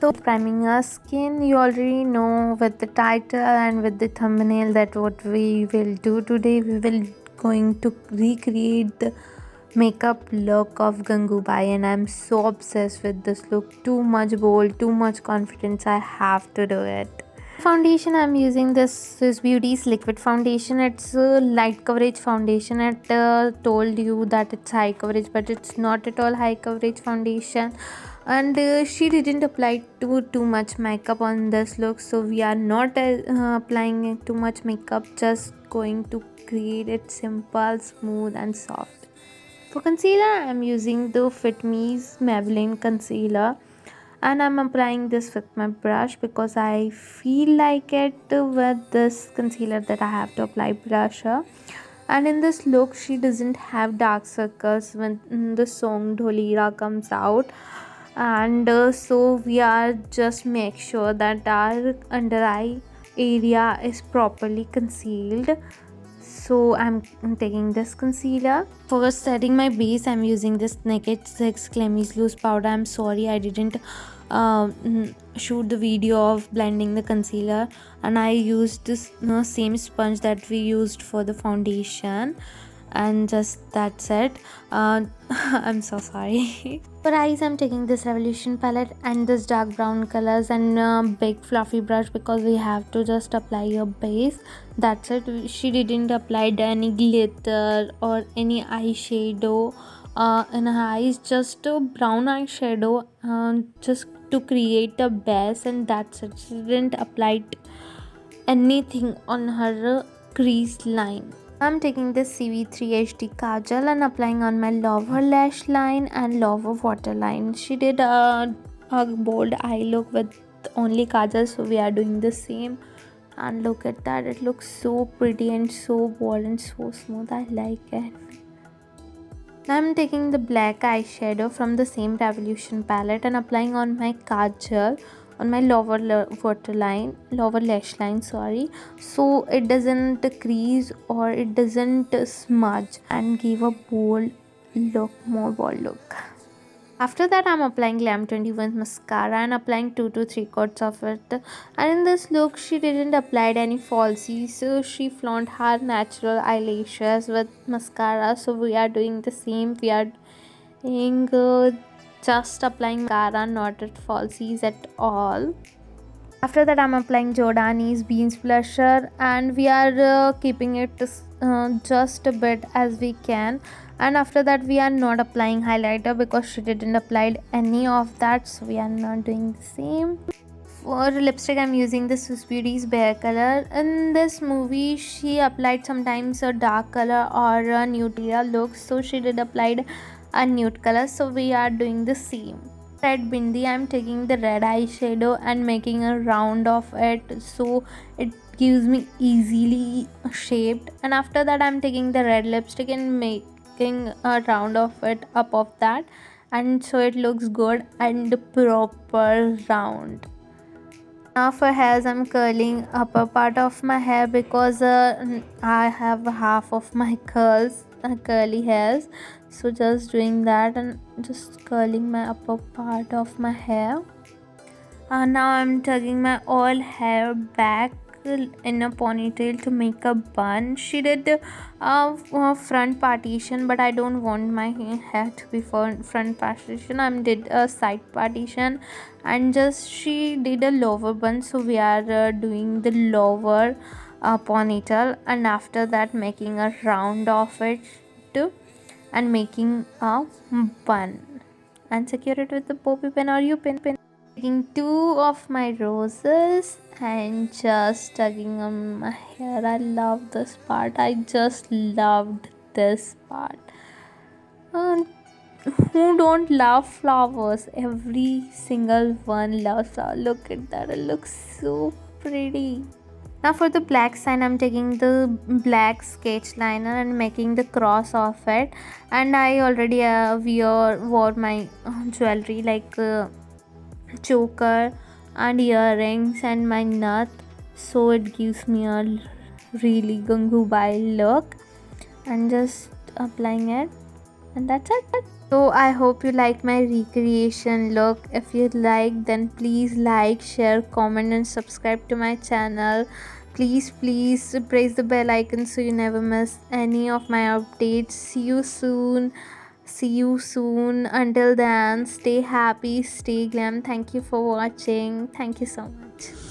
So priming our skin, you already know with the title and with the thumbnail that what we will do today. We will going to recreate the makeup look of Gangubai, and I'm so obsessed with this look. Too much bold, too much confidence. I have to do it. Foundation, I'm using this Swiss Beauty's liquid foundation. It's a light coverage foundation. It told you that it's high coverage, but it's not at all high coverage foundation. And she didn't apply too much makeup on this look, so we are not applying too much makeup, just going to create it simple, smooth and soft. For concealer, I'm using the Fit Me's Maybelline concealer, and I'm applying this with my brush because I feel like it with this concealer that I have to apply blusher. And in this look, she doesn't have dark circles when the song Dholira comes out, and so we are just make sure that our under eye area is properly concealed. So I'm taking this concealer. For setting my base, I'm using this Naked 6 Clemis loose powder. I'm sorry I didn't shoot the video of blending the concealer, and I used this same sponge that we used for the foundation, and just that's it. I'm so sorry. For eyes, I'm taking this Revolution palette and this dark brown colors and big fluffy brush because we have to just apply a base. That's it. She didn't apply any glitter or any eyeshadow in her eyes, just a brown eyeshadow just to create a base, and that's it. She didn't apply anything on her crease line. I'm taking this CV3 HD kajal and applying on my lower lash line and lower waterline. She did a bold eye look with only kajal, so we are doing the same. And look at that, it looks so pretty and so bold and so smooth. I like it. Now I'm taking the black eyeshadow from the same Revolution palette and applying on my kajal on my lower lash line, sorry, so it doesn't crease or it doesn't smudge and give a bold look, more bold look. After that, I'm applying Glam 21 mascara and applying 2 to 3 coats of it. And in this look, she didn't apply any falsies, so she flaunt her natural eyelashes with mascara. So we are doing the same. We are doing just applying mascara, not at falsies at all. After that, I'm applying Jordani's Beans blusher, and we are keeping it just a bit as we can. And after that, we are not applying highlighter because she didn't apply any of that, so we are not doing the same. For lipstick, I'm using the Swiss Beauty's Bare Color. In this movie, she applied sometimes a dark color or a nude look, so she did applied a nude color, so we are doing the same. Red bindi, I'm taking the red eyeshadow and making a round of it so it gives me easily shaped. And after that, I'm taking the red lipstick and making a round of it up of that, and so it looks good and proper round. Now for hairs, I'm curling upper part of my hair because I have half of my curly hairs, so just doing that and just curling my upper part of my hair. Now I'm tugging my all hair back in a ponytail to make a bun. She did front partition, but I don't want my hair to be front partition. I did a side partition, and just she did a lower bun, so we are doing the lower ponytail, and after that making a round of it too, and making a bun and secure it with the bobby pin or U-pin. Taking 2 of my roses and just tugging on my hair. I love this part. I just loved this part. Who don't love flowers? Every single one loves flowers. Look at that. It looks so pretty. Now for the black sign, I'm taking the black sketch liner and making the cross of it. And I already wore my jewelry like choker and earrings and my nut, so it gives me a really Gangubai look, and just applying it, and that's it. So I hope you like my recreation look. If you like, then please like, share, comment, and subscribe to my channel. Please press the bell icon so you never miss any of my updates. See you soon. See you soon. Until then, stay happy, stay glam. Thank you for watching. Thank you so much.